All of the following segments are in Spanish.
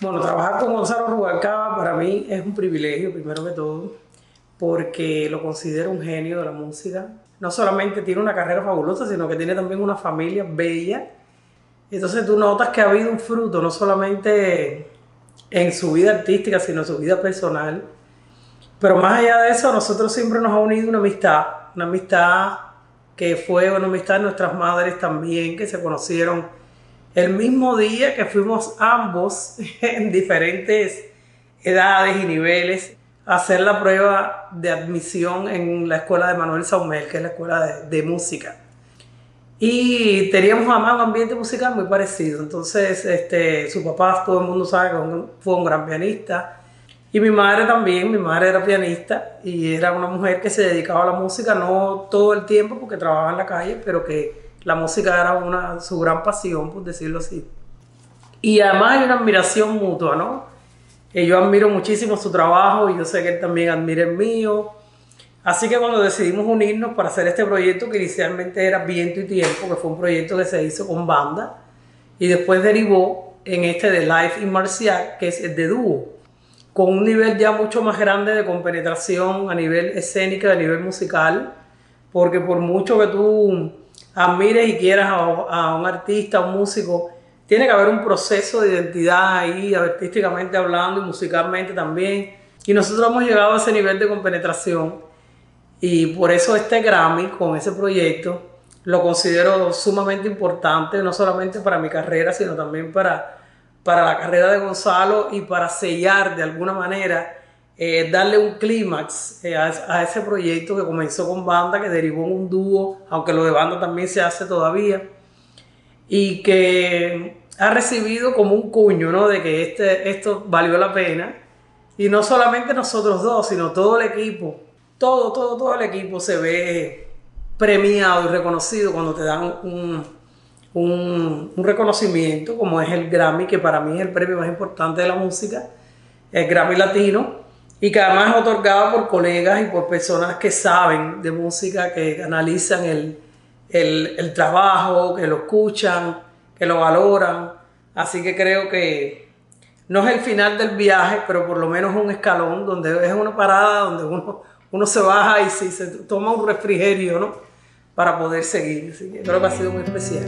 Bueno, trabajar con Gonzalo Rubalcaba para mí es un privilegio, primero que todo, porque lo considero un genio de la música. No solamente tiene una carrera fabulosa, sino que tiene también una familia bella. Entonces tú notas que ha habido un fruto, no solamente en su vida artística, sino en su vida personal. Pero más allá de eso, a nosotros siempre nos ha unido una amistad que fue una amistad de nuestras madres también, que se conocieron el mismo día que fuimos ambos en diferentes edades y niveles a hacer la prueba de admisión en la escuela de Manuel Saumel, que es la escuela de música. Y teníamos además un ambiente musical muy parecido. Entonces, su papá, todo el mundo sabe que fue un gran pianista. Y mi madre también, mi madre era pianista y era una mujer que se dedicaba a la música, no todo el tiempo porque trabajaba en la calle, pero que la música era su gran pasión, por decirlo así. Y además hay una admiración mutua, ¿no? Yo admiro muchísimo su trabajo y yo sé que él también admira el mío. Así que cuando decidimos unirnos para hacer este proyecto, que inicialmente era Viento y Tiempo, que fue un proyecto que se hizo con banda, y después derivó en este de Live y Marcial, que es el de dúo, con un nivel ya mucho más grande de compenetración a nivel escénico, a nivel musical, porque por mucho que tú admires y quieras a un artista, a un músico, tiene que haber un proceso de identidad ahí, artísticamente hablando y musicalmente también. Y nosotros hemos llegado a ese nivel de compenetración y por eso este Grammy con ese proyecto lo considero sumamente importante, no solamente para mi carrera, sino también para la carrera de Gonzalo y para sellar de alguna manera, darle un clímax a ese proyecto que comenzó con banda, que derivó en un dúo, aunque lo de banda también se hace todavía, y que ha recibido como un cuño, ¿no? De que esto valió la pena. Y no solamente nosotros dos, sino todo el equipo. Todo el equipo se ve premiado y reconocido cuando te dan un reconocimiento, como es el Grammy, que para mí es el premio más importante de la música, el Grammy Latino, y que además es otorgado por colegas y por personas que saben de música, que analizan el trabajo, que lo escuchan, que lo valoran. Así que creo que no es el final del viaje, pero por lo menos un escalón donde es una parada donde uno se baja y sí, se toma un refrigerio, ¿no? Para poder seguir. Así que creo que ha sido muy especial.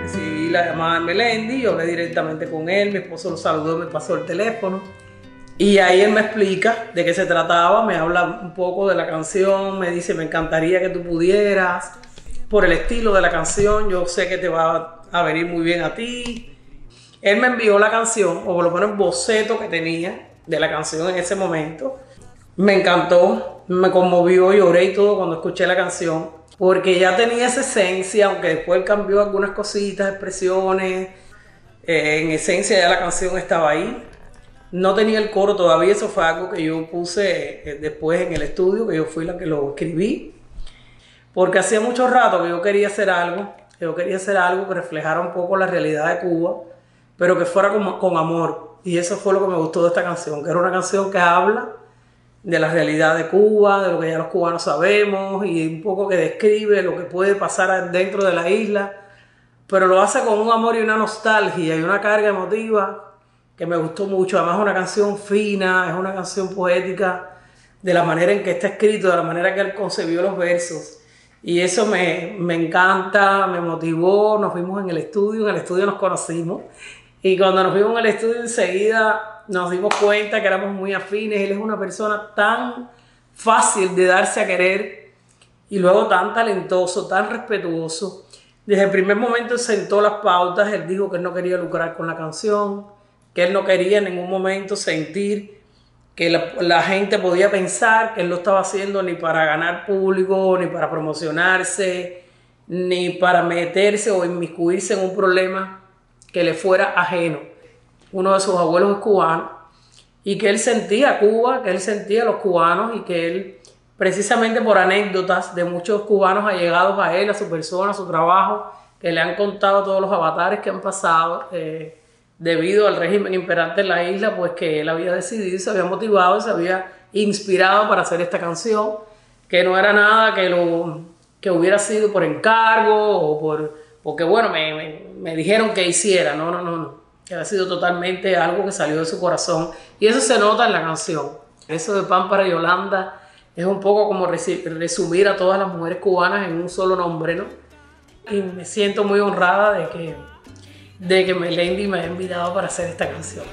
Recibí la llamada de Melendi, yo hablé directamente con él, mi esposo lo saludó, me pasó el teléfono. Y ahí él me explica de qué se trataba, me habla un poco de la canción, me dice, me encantaría que tú pudieras, por el estilo de la canción, yo sé que te va a venir muy bien a ti. Él me envió la canción, o por lo menos el boceto que tenía de la canción en ese momento. Me encantó, me conmovió, lloré y todo cuando escuché la canción, porque ya tenía esa esencia, aunque después él cambió algunas cositas, expresiones, en esencia ya la canción estaba ahí. No tenía el coro todavía, eso fue algo que yo puse después en el estudio, que yo fui la que lo escribí, porque hacía mucho rato que yo quería hacer algo, que reflejara un poco la realidad de Cuba, pero que fuera con amor. Y eso fue lo que me gustó de esta canción, que era una canción que habla de la realidad de Cuba, de lo que ya los cubanos sabemos, y un poco que describe lo que puede pasar dentro de la isla, pero lo hace con un amor y una nostalgia y una carga emotiva que me gustó mucho. Además es una canción fina, es una canción poética, de la manera en que está escrito, de la manera que él concebió los versos. Y eso me encanta, me motivó. Nos vimos en el estudio nos conocimos. Y cuando nos vimos en el estudio enseguida nos dimos cuenta que éramos muy afines. Él es una persona tan fácil de darse a querer y luego tan talentoso, tan respetuoso. Desde el primer momento él sentó las pautas, él dijo que él no quería lucrar con la canción, que él no quería en ningún momento sentir que la gente podía pensar que él lo estaba haciendo ni para ganar público, ni para promocionarse, ni para meterse o inmiscuirse en un problema que le fuera ajeno. Uno de sus abuelos es cubano y que él sentía Cuba, que él sentía a los cubanos y que él, precisamente por anécdotas de muchos cubanos allegados a él, a su persona, a su trabajo, que le han contado todos los avatares que han pasado, debido al régimen imperante en la isla, pues que él había decidido, se había motivado, se había inspirado para hacer esta canción, que no era nada que hubiera sido por encargo o porque bueno, me dijeron que hiciera, no, que ha sido totalmente algo que salió de su corazón y eso se nota en la canción. Eso de Pan para Yolanda es un poco como resumir a todas las mujeres cubanas en un solo nombre, ¿no? Y me siento muy honrada de que Melendi me haya invitado para hacer esta canción.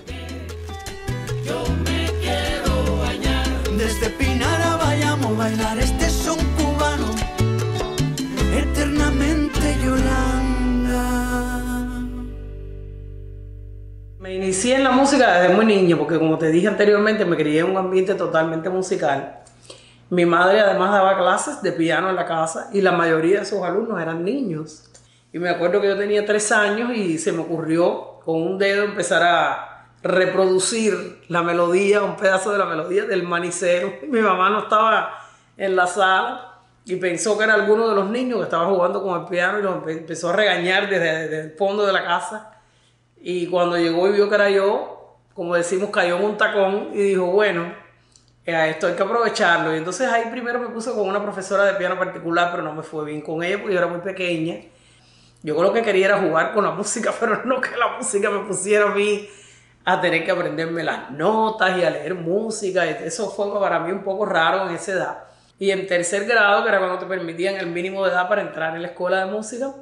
Yo me quiero bañar. Desde Pinara vayamos a bailar este son cubano, eternamente Yolanda. Me inicié en la música desde muy niño, porque como te dije anteriormente, me crié en un ambiente totalmente musical. Mi madre además daba clases de piano en la casa y la mayoría de sus alumnos eran niños. Y me acuerdo que yo tenía 3 años y se me ocurrió con un dedo empezar a reproducir la melodía, un pedazo de la melodía del Manicero. Mi mamá no estaba en la sala y pensó que era alguno de los niños que estaba jugando con el piano y los empezó a regañar desde el fondo de la casa. Y cuando llegó y vio que era yo, como decimos, cayó en un tacón y dijo, bueno, esto hay que aprovecharlo. Y entonces ahí primero me puse con una profesora de piano particular, pero no me fue bien con ella porque yo era muy pequeña. Yo lo que quería era jugar con la música, pero no que la música me pusiera a mí a tener que aprenderme las notas y a leer música. Eso fue para mí un poco raro en esa edad. Y en 3er grado, que era cuando te permitían el mínimo de edad para entrar en la escuela de música,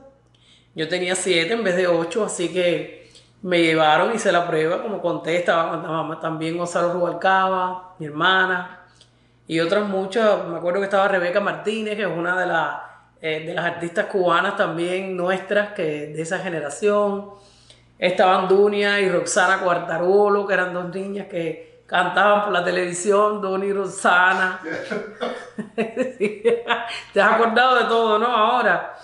yo tenía 7 en vez de 8, así que me llevaron, hice la prueba, como conté, estaba también Gonzalo Rubalcaba, mi hermana, y otras muchas. Me acuerdo que estaba Rebeca Martínez, que es una de las artistas cubanas también nuestras, que de esa generación. Estaban Dunia y Roxana Cuartarolo, que eran 2 niñas que cantaban por la televisión, Dunia y Roxana. Te has acordado de todo, ¿no? Ahora.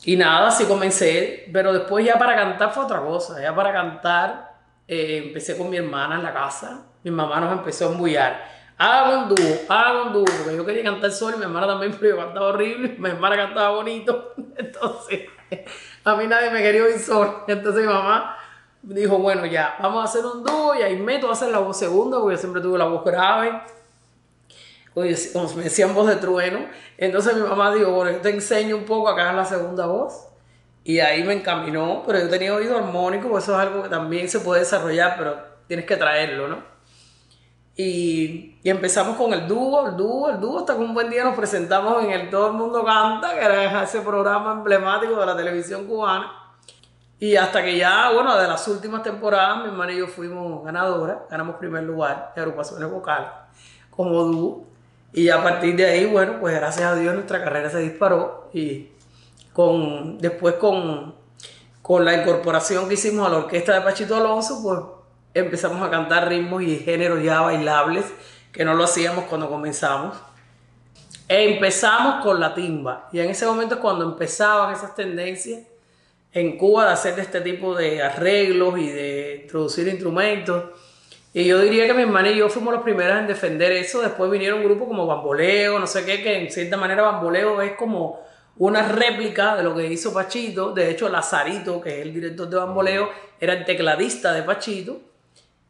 Y nada, así comencé, pero después ya para cantar fue otra cosa. Ya para cantar empecé con mi hermana en la casa. Mi mamá nos empezó a embullar. Haga un dúo, porque yo quería cantar solo y mi hermana también, pero yo cantaba horrible, mi hermana cantaba bonito. Entonces, a mí nadie me quería oír solo. Entonces mi mamá dijo, bueno, ya, vamos a hacer un dúo y ahí meto a hacer la voz segunda, porque yo siempre tuve la voz grave. Como me decían, voz de trueno. Entonces mi mamá dijo, bueno, yo te enseño un poco a que hagas la segunda voz. Y ahí me encaminó, pero yo tenía oído armónico, pues eso es algo que también se puede desarrollar, pero tienes que traerlo, ¿no? Y empezamos con el dúo, hasta que un buen día nos presentamos en el Todo el Mundo Canta, que era ese programa emblemático de la televisión cubana. Y hasta que ya, bueno, de las últimas temporadas, mi hermana y yo fuimos ganadoras, ganamos primer lugar de agrupaciones vocales como dúo. Y a partir de ahí, bueno, pues gracias a Dios nuestra carrera se disparó y después con la incorporación que hicimos a la orquesta de Pachito Alonso, pues empezamos a cantar ritmos y géneros ya bailables, que no lo hacíamos cuando comenzamos. Empezamos con la timba y en ese momento es cuando empezaban esas tendencias en Cuba de hacer este tipo de arreglos y de introducir instrumentos. Y yo diría que mi hermana y yo fuimos los primeros en defender eso. Después vinieron grupos como Bamboleo, no sé qué, que en cierta manera Bamboleo es como una réplica de lo que hizo Pachito. De hecho, Lazarito, que es el director de Bamboleo, era el tecladista de Pachito.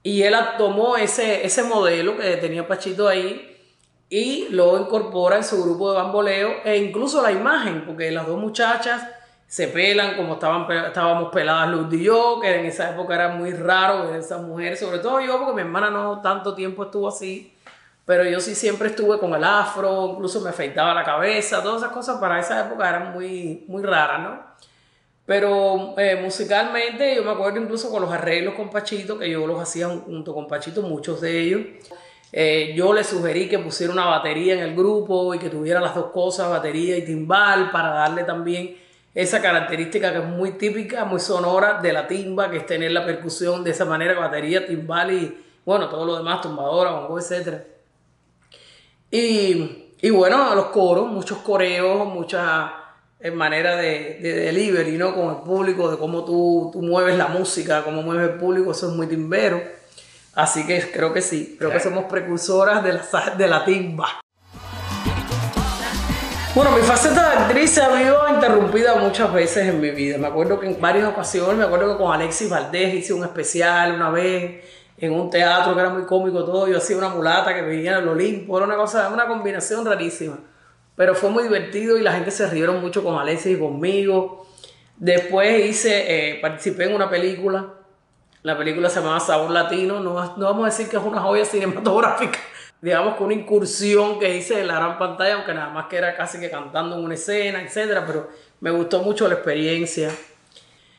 Y él tomó ese modelo que tenía Pachito ahí y lo incorpora en su grupo de Bamboleo e incluso la imagen, porque las 2 muchachas se pelan como estábamos peladas Lourdes y yo, que en esa época era muy raro ver esas mujeres, sobre todo yo, porque mi hermana no tanto tiempo estuvo así, pero yo sí siempre estuve con el afro, incluso me afeitaba la cabeza, todas esas cosas para esa época eran muy, muy raras, ¿no? Pero musicalmente yo me acuerdo incluso con los arreglos con Pachito, que yo los hacía junto con Pachito, muchos de ellos. Yo le sugerí que pusiera una batería en el grupo y que tuviera las 2 cosas, batería y timbal, para darle también esa característica que es muy típica, muy sonora de la timba, que es tener la percusión de esa manera, batería, timbal y bueno, todo lo demás, tumbadora, bongo, etc. Y bueno, los coros, muchos coreos, muchas maneras de delivery, ¿no? Con el público, de cómo tú mueves la música, cómo mueves el público, eso es muy timbero. Así que creo que sí, creo que somos precursoras de la timba. Bueno, mi faceta de actriz se ha visto interrumpida muchas veces en mi vida. Me acuerdo que en varias ocasiones, me acuerdo que con Alexis Valdés hice un especial una vez en un teatro que era muy cómico todo. Yo hacía una mulata que venía del Olimpo, era una cosa, una combinación rarísima. pero fue muy divertido y la gente se rieron mucho con Alexis y conmigo. Después participé en una película. La película se llamaba Sabor Latino. No vamos a decir que es una joya cinematográfica. Digamos que una incursión que hice en la gran pantalla, aunque nada más que era casi que cantando en una escena, etcétera, pero me gustó mucho la experiencia.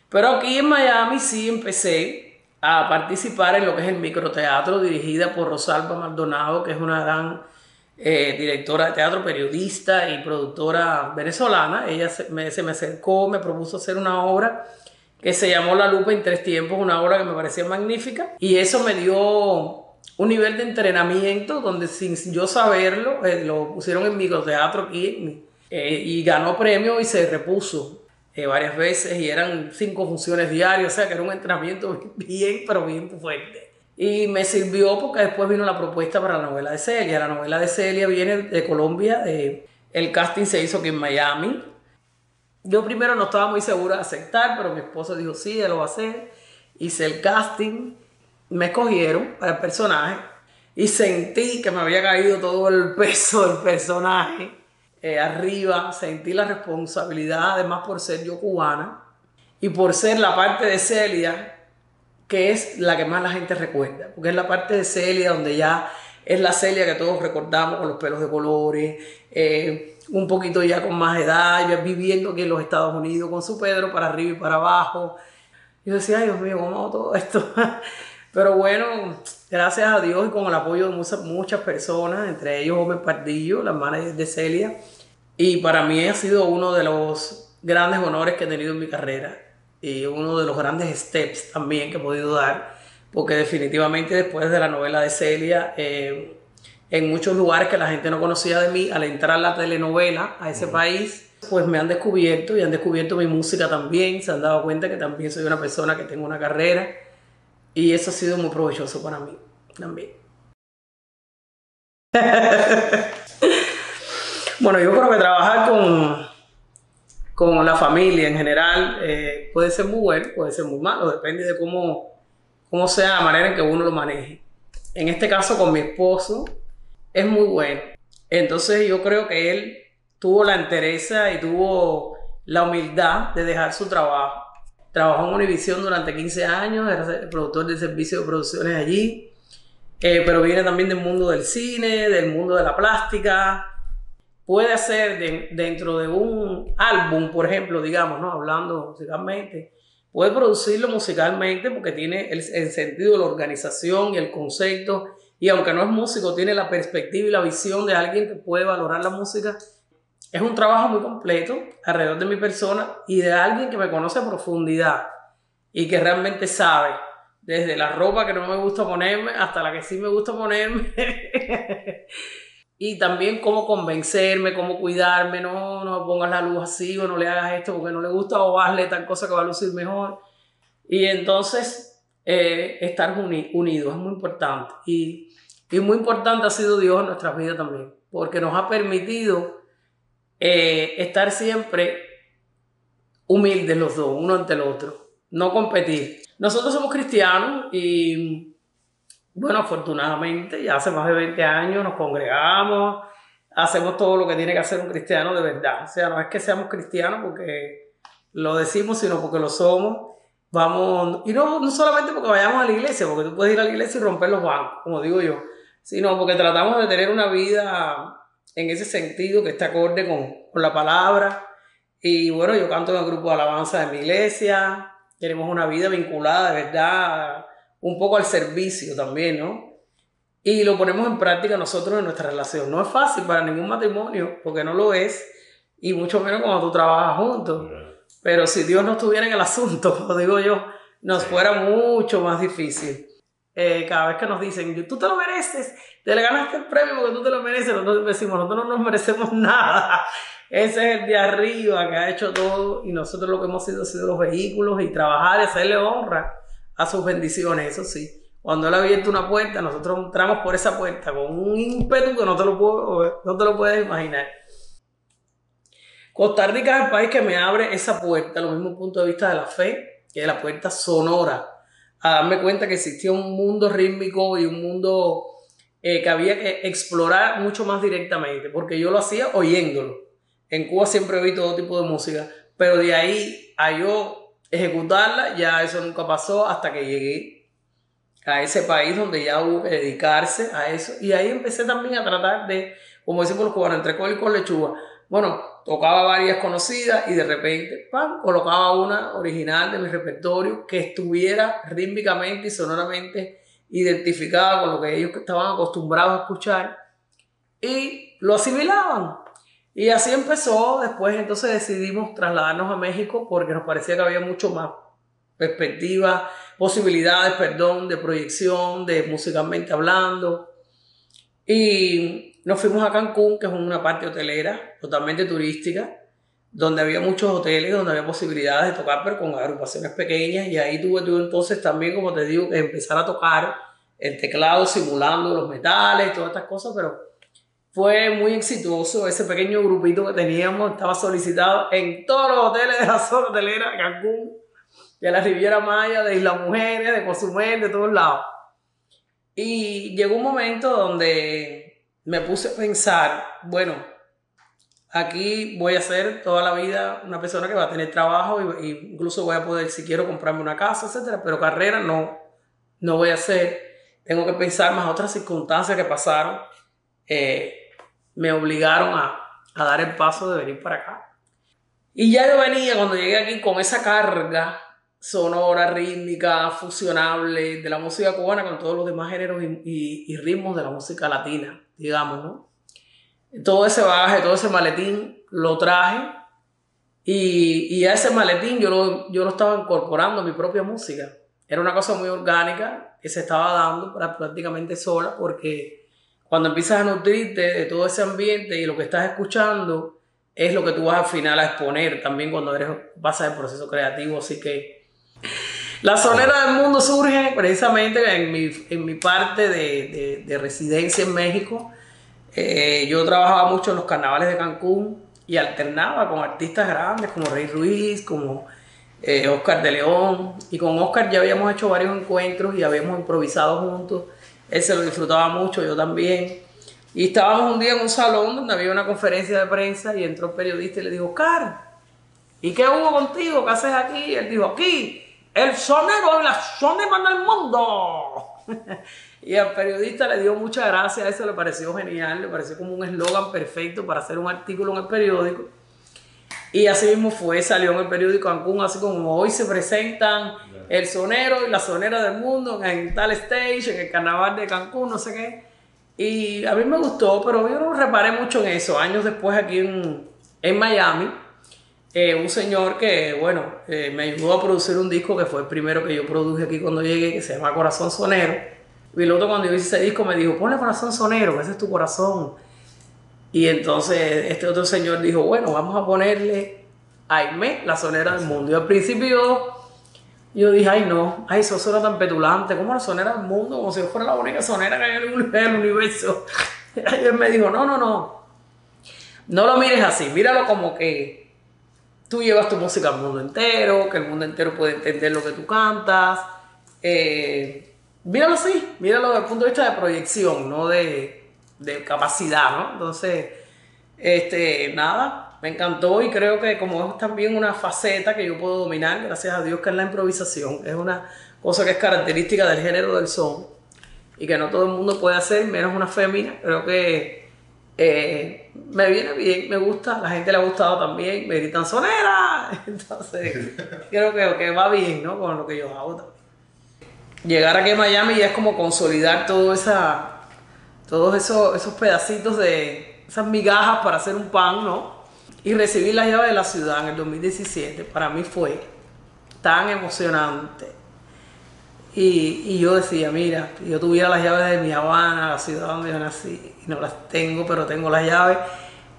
Pero aquí en Miami sí empecé a participar en lo que es el microteatro, dirigida por Rosalba Maldonado, que es una gran directora de teatro, periodista y productora venezolana. Ella se me acercó, me propuso hacer una obra que se llamó La Lupa en Tres Tiempos, una obra que me parecía magnífica, y eso me dio un nivel de entrenamiento donde sin yo saberlo, lo pusieron en microteatro aquí y ganó premio y se repuso varias veces y eran 5 funciones diarias, o sea que era un entrenamiento bien, pero bien fuerte. Y me sirvió porque después vino la propuesta para la novela de Celia. La novela de Celia viene de Colombia, el casting se hizo aquí en Miami. Yo primero no estaba muy segura de aceptar, pero mi esposo dijo sí, él lo va a hacer. Hice el casting, me escogieron para el personaje y sentí que me había caído todo el peso del personaje arriba, sentí la responsabilidad, además por ser yo cubana y por ser la parte de Celia que es la que más la gente recuerda, porque es la parte de Celia donde ya es la Celia que todos recordamos con los pelos de colores, un poquito ya con más edad, ya viviendo aquí en los Estados Unidos con su Pedro para arriba y para abajo. Yo decía, ay Dios mío, ¿cómo hago todo esto? Pero bueno, gracias a Dios y con el apoyo de muchas personas, entre ellos Gómez Pardillo, la manager de Celia, y para mí ha sido uno de los grandes honores que he tenido en mi carrera y uno de los grandes steps también que he podido dar, porque definitivamente después de la novela de Celia, en muchos lugares que la gente no conocía de mí, al entrar la telenovela a ese país, pues me han descubierto y han descubierto mi música también, se han dado cuenta que también soy una persona que tengo una carrera y eso ha sido muy provechoso para mí también. Bueno, yo creo que trabajar con la familia en general puede ser muy bueno, puede ser muy malo, depende de cómo sea la manera en que uno lo maneje. En este caso con mi esposo es muy bueno. Entonces yo creo que él tuvo la entereza y tuvo la humildad de dejar su trabajo. Trabajó en Univision durante 15 años, era el productor del servicio de producciones allí, pero viene también del mundo del cine, del mundo de la plástica. Puede hacer dentro de un álbum, por ejemplo, digamos, ¿no? Hablando musicalmente, puede producirlo musicalmente porque tiene el sentido de la organización y el concepto, y aunque no es músico, tiene la perspectiva y la visión de alguien que puede valorar la música. Es un trabajo muy completo alrededor de mi persona y de alguien que me conoce a profundidad y que realmente sabe, desde la ropa que no me gusta ponerme hasta la que sí me gusta ponerme. Y también cómo convencerme, cómo cuidarme, no pongas la luz así o no le hagas esto porque no le gusta o hazle tal cosa que va a lucir mejor. Y entonces estar unidos es muy importante. Y muy importante ha sido Dios en nuestras vidas también, porque nos ha permitido estar siempre humildes los dos, uno ante el otro, no competir. Nosotros somos cristianos y bueno, afortunadamente ya hace más de 20 años nos congregamos, hacemos todo lo que tiene que hacer un cristiano de verdad. O sea, no es que seamos cristianos porque lo decimos, sino porque lo somos. Vamos, y no solamente porque vayamos a la iglesia, porque tú puedes ir a la iglesia y romper los bancos, como digo yo, sino porque tratamos de tener una vida en ese sentido que esté acorde con la palabra. Y bueno, yo canto en el grupo de alabanza de mi iglesia, tenemos una vida vinculada de verdad un poco al servicio también, ¿no? Y lo ponemos en práctica nosotros en nuestra relación. No es fácil para ningún matrimonio, porque no lo es, y mucho menos cuando tú trabajas juntos. Pero si Dios no estuviera en el asunto, como digo yo, nos fuera mucho más difícil. Cada vez que nos dicen, tú te lo mereces, te le ganaste el premio porque tú te lo mereces, nosotros decimos, nosotros no nos merecemos nada. Ese es el de arriba que ha hecho todo y nosotros lo que hemos sido ha sido los vehículos y trabajar y hacerle honra a sus bendiciones, eso sí. Cuando Él ha abierto una puerta, nosotros entramos por esa puerta con un ímpetu que no te lo puedes imaginar. Costa Rica es el país que me abre esa puerta, lo mismo punto de vista de la fe, que es la puerta sonora, a darme cuenta que existía un mundo rítmico y un mundo que había que explorar mucho más directamente, porque yo lo hacía oyéndolo. En Cuba siempre oí todo tipo de música, pero de ahí a yo ejecutarla, ya eso nunca pasó hasta que llegué a ese país donde ya hubo que dedicarse a eso. Y ahí empecé también a tratar de, como decimos los cubanos, entre col y con lechuga. Bueno, tocaba varias conocidas y de repente, ¡pam!, colocaba una original de mi repertorio que estuviera rítmicamente y sonoramente identificada con lo que ellos estaban acostumbrados a escuchar y lo asimilaban. Y así empezó. Después entonces decidimos trasladarnos a México porque nos parecía que había mucho más perspectivas, posibilidades, perdón, de proyección, de musicalmente hablando. Y nos fuimos a Cancún, que es una parte hotelera, totalmente turística, donde había muchos hoteles, donde había posibilidades de tocar, pero con agrupaciones pequeñas. Y ahí tuve entonces también, como te digo, que empezar a tocar el teclado simulando los metales y todas estas cosas, pero fue muy exitoso. Ese pequeño grupito que teníamos estaba solicitado en todos los hoteles de la zona hotelera de Cancún, de la Riviera Maya, de Isla Mujeres, de Cozumel, de todos lados. Y llegó un momento donde me puse a pensar, bueno, aquí voy a ser toda la vida una persona que va a tener trabajo y incluso voy a poder, si quiero, comprarme una casa, etcétera, pero carrera no voy a hacer. Tengo que pensar más otras circunstancias que pasaron. Me obligaron a dar el paso de venir para acá. Y ya yo venía, cuando llegué aquí, con esa carga sonora, rítmica, fusionable de la música cubana con todos los demás géneros y ritmos de la música latina, digamos, ¿no? Todo ese bagaje, todo ese maletín lo traje y a ese maletín yo lo estaba incorporando a mi propia música. Era una cosa muy orgánica que se estaba dando prácticamente sola, porque cuando empiezas a nutrirte de todo ese ambiente y lo que estás escuchando es lo que tú vas al final a exponer también cuando pasas el proceso creativo. Así que la Sonera del Mundo surge precisamente en mi parte de residencia en México. Yo trabajaba mucho en los carnavales de Cancún y alternaba con artistas grandes como Rey Ruiz, como Oscar de León. Y con Oscar ya habíamos hecho varios encuentros y habíamos improvisado juntos. Él se lo disfrutaba mucho, yo también. Y estábamos un día en un salón donde había una conferencia de prensa y entró el periodista y le dijo: Oscar, ¿y qué hubo contigo? ¿Qué haces aquí? Y él dijo: aquí, el sonero y la sonera del mundo. Y al periodista le dio muchas gracias, eso le pareció genial, le pareció como un eslogan perfecto para hacer un artículo en el periódico. Y así mismo fue, salió en el periódico Cancún, así como hoy se presentan el sonero y la sonera del mundo en tal stage, en el carnaval de Cancún, no sé qué. Y a mí me gustó, pero yo no reparé mucho en eso. Años después aquí en Miami, un señor que, bueno, me ayudó a producir un disco que fue el primero que yo produje aquí cuando llegué, que se llama Corazón Sonero. Piloto, cuando yo hice ese disco, me dijo: ponle Corazón Sonero, que ese es tu corazón. Y entonces este otro señor dijo: bueno, vamos a ponerle Aimé, la sonera del mundo. Y al principio yo dije: ay no, ay, eso suena tan petulante, ¿cómo la sonera del mundo? Como si yo fuera la única sonera que hay en el universo. Y él me dijo: no lo mires así, míralo como que tú llevas tu música al mundo entero, que el mundo entero puede entender lo que tú cantas. Míralo así, míralo desde el punto de vista de proyección, no de capacidad, ¿no? Entonces, nada, me encantó y creo que como es también una faceta que yo puedo dominar, gracias a Dios, que es la improvisación, es una cosa que es característica del género del son y que no todo el mundo puede hacer, menos una fémina. Creo que me viene bien, me gusta, a la gente le ha gustado también, me gritan sonera, entonces creo que va bien, ¿no? Con lo que yo hago también. Llegar aquí a Miami ya es como consolidar todos esos pedacitos de esas migajas para hacer un pan, ¿no? Y recibir las llaves de la ciudad en el 2017 para mí fue tan emocionante. Y yo decía: mira, si yo tuviera las llaves de mi Habana, la ciudad donde yo nací, y no las tengo, pero tengo las llaves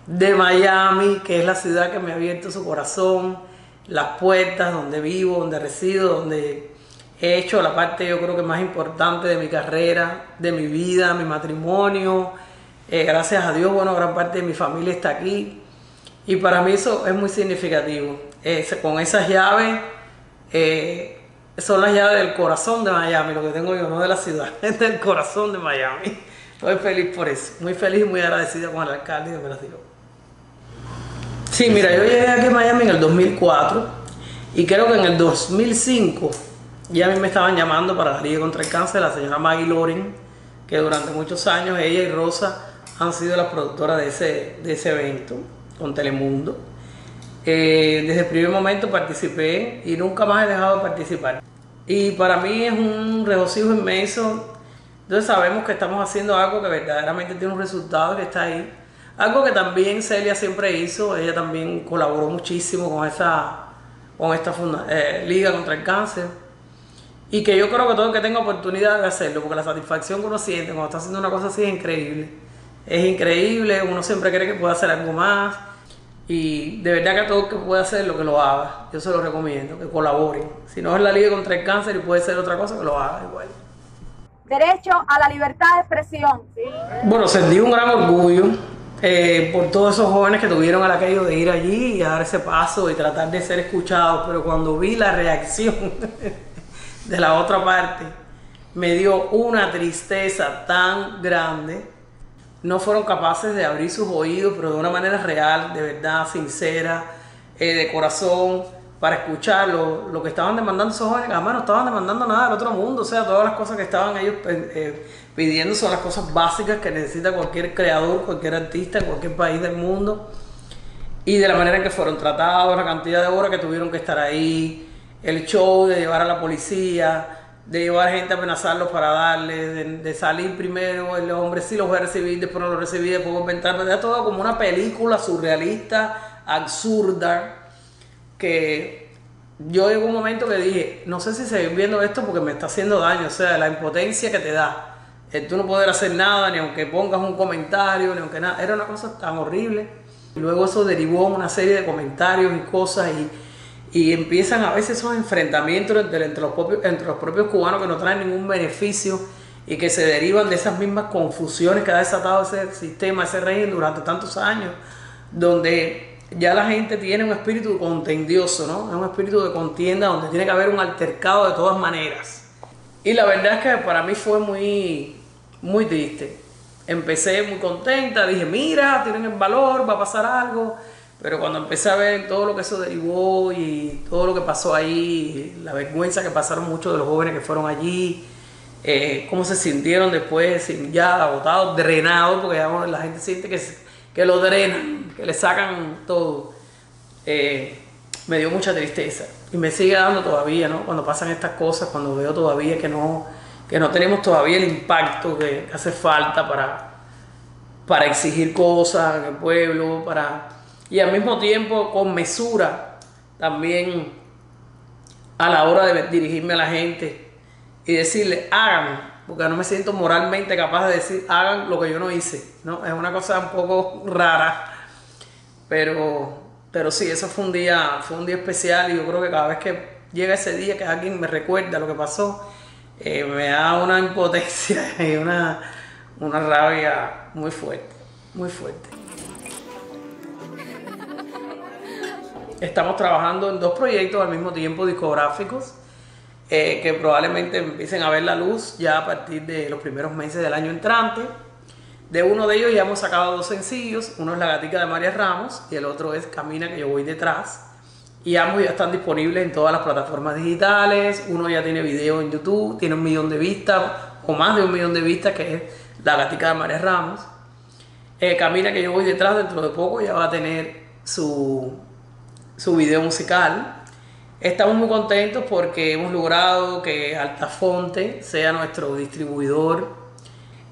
de Miami, que es la ciudad que me ha abierto su corazón, las puertas, donde vivo, donde resido, donde he hecho la parte, yo creo que más importante de mi carrera, de mi vida, mi matrimonio. Gracias a Dios, bueno, gran parte de mi familia está aquí. Y para mí eso es muy significativo. Con esas llaves, son las llaves del corazón de Miami, lo que tengo yo, no de la ciudad, es del corazón de Miami. Estoy feliz por eso, muy feliz y muy agradecida con el alcalde que me las dio. Sí, mira, yo llegué aquí a Miami en el 2004 y creo que en el 2005 ya a mí me estaban llamando para la Liga contra el Cáncer, la señora Maggie Loren, que durante muchos años ella y Rosa han sido las productoras de ese evento con Telemundo. Desde el primer momento participé y nunca más he dejado de participar. Y para mí es un regocijo inmenso. Entonces sabemos que estamos haciendo algo que verdaderamente tiene un resultado que está ahí. Algo que también Celia siempre hizo, ella también colaboró muchísimo con esta Liga contra el Cáncer. Y que yo creo que todo el que tenga oportunidad de hacerlo, porque la satisfacción que uno siente cuando está haciendo una cosa así es increíble. Es increíble, uno siempre cree que puede hacer algo más. Y de verdad que a todo el que pueda hacer lo que lo haga, yo se lo recomiendo, que colaboren. Si no es la Liga contra el Cáncer y puede ser otra cosa, que lo haga igual. Derecho a la libertad de expresión. Bueno, sentí un gran orgullo por todos esos jóvenes que tuvieron el aquello de ir allí y dar ese paso y tratar de ser escuchados, pero cuando vi la reacción de la otra parte, me dio una tristeza tan grande. No fueron capaces de abrir sus oídos, pero de una manera real, de verdad, sincera, de corazón, para escuchar lo que estaban demandando esos jóvenes, que además no estaban demandando nada del otro mundo. O sea, todas las cosas que estaban ellos pidiendo son las cosas básicas que necesita cualquier creador, cualquier artista en cualquier país del mundo. Y de la manera en que fueron tratados, la cantidad de horas que tuvieron que estar ahí, el show de llevar a la policía, de llevar gente a amenazarlos para darles, de salir primero, el hombre sí los voy a recibir, después no los recibí, después voy a inventar, pero era todo como una película surrealista, absurda, que yo llegó un momento que dije, no sé si seguir viendo esto porque me está haciendo daño, o sea, la impotencia que te da, tú no poder hacer nada, ni aunque pongas un comentario, ni aunque nada, era una cosa tan horrible. Y luego eso derivó en una serie de comentarios y cosas y empiezan a veces esos enfrentamientos entre los propios cubanos que no traen ningún beneficio y que se derivan de esas mismas confusiones que ha desatado ese sistema, ese régimen durante tantos años, donde ya la gente tiene un espíritu contendioso, ¿no? Es un espíritu de contienda donde tiene que haber un altercado de todas maneras. Y la verdad es que para mí fue muy, muy triste. Empecé muy contenta, dije, mira, tienen el valor, va a pasar algo. Pero cuando empecé a ver todo lo que eso derivó y todo lo que pasó ahí, la vergüenza que pasaron muchos de los jóvenes que fueron allí, cómo se sintieron después, ya agotados, drenados, porque ya la gente siente que lo drenan, que le sacan todo, me dio mucha tristeza. Y me sigue dando todavía, ¿no? Cuando pasan estas cosas, cuando veo todavía que no tenemos todavía el impacto que hace falta para exigir cosas en el pueblo, y al mismo tiempo con mesura también a la hora de dirigirme a la gente y decirle hagan, porque no me siento moralmente capaz de decir hagan lo que yo no hice, ¿no? Es una cosa un poco rara, pero sí, eso fue un día especial y yo creo que cada vez que llega ese día que alguien me recuerda lo que pasó, me da una impotencia y una rabia muy fuerte, muy fuerte. Estamos trabajando en 2 proyectos al mismo tiempo discográficos que probablemente empiecen a ver la luz ya a partir de los primeros meses del año entrante. De uno de ellos ya hemos sacado 2 sencillos, uno es La Gatica de María Ramos y el otro es Camina que yo voy detrás. Y ambos ya están disponibles en todas las plataformas digitales, uno ya tiene video en YouTube, tiene 1 millón de vistas o más de 1 millón de vistas, que es La Gatica de María Ramos. Camina que yo voy detrás dentro de poco ya va a tener su video musical. Estamos muy contentos porque hemos logrado que Altafonte sea nuestro distribuidor.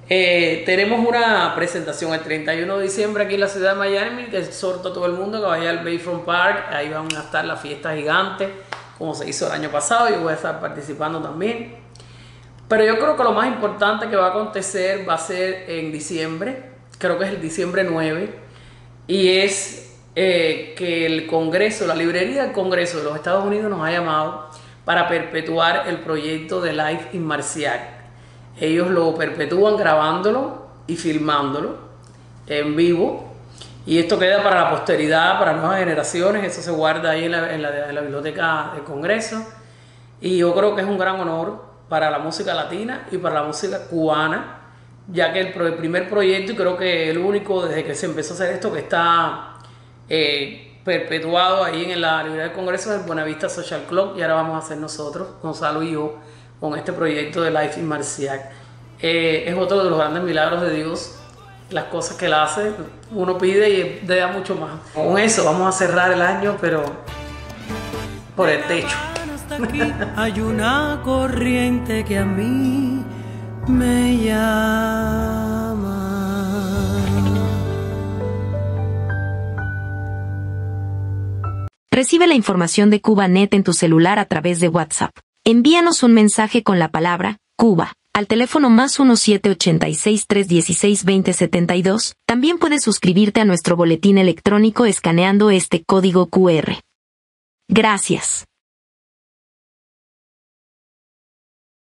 Tenemos una presentación el 31 de diciembre aquí en la ciudad de Miami, que exhorto a todo el mundo que vaya al Bayfront Park. Ahí van a estar las fiestas gigantes, como se hizo el año pasado. Yo voy a estar participando también. Pero yo creo que lo más importante que va a acontecer va a ser en diciembre, creo que es el diciembre 9, y es que el Congreso, la librería del Congreso de los Estados Unidos nos ha llamado para perpetuar el proyecto de Life in Marciac. Ellos lo perpetúan grabándolo y filmándolo en vivo, y esto queda para la posteridad, para nuevas generaciones. Eso se guarda ahí en la biblioteca del Congreso, y yo creo que es un gran honor para la música latina y para la música cubana ya que el primer proyecto, y creo que el único desde que se empezó a hacer esto, que está perpetuado ahí en la librería del Congreso, es el Buenavista Social Club, y ahora vamos a hacer nosotros, Gonzalo y yo, con este proyecto de Life in Marciac. Es otro de los grandes milagros de Dios, las cosas que Él hace, uno pide y da mucho más. Con eso vamos a cerrar el año, pero por el techo. Hasta aquí hay una corriente que a mí me llama. Recibe la información de CubaNet en tu celular a través de WhatsApp. Envíanos un mensaje con la palabra Cuba al teléfono +1 786 316 2072. También puedes suscribirte a nuestro boletín electrónico escaneando este código QR. Gracias.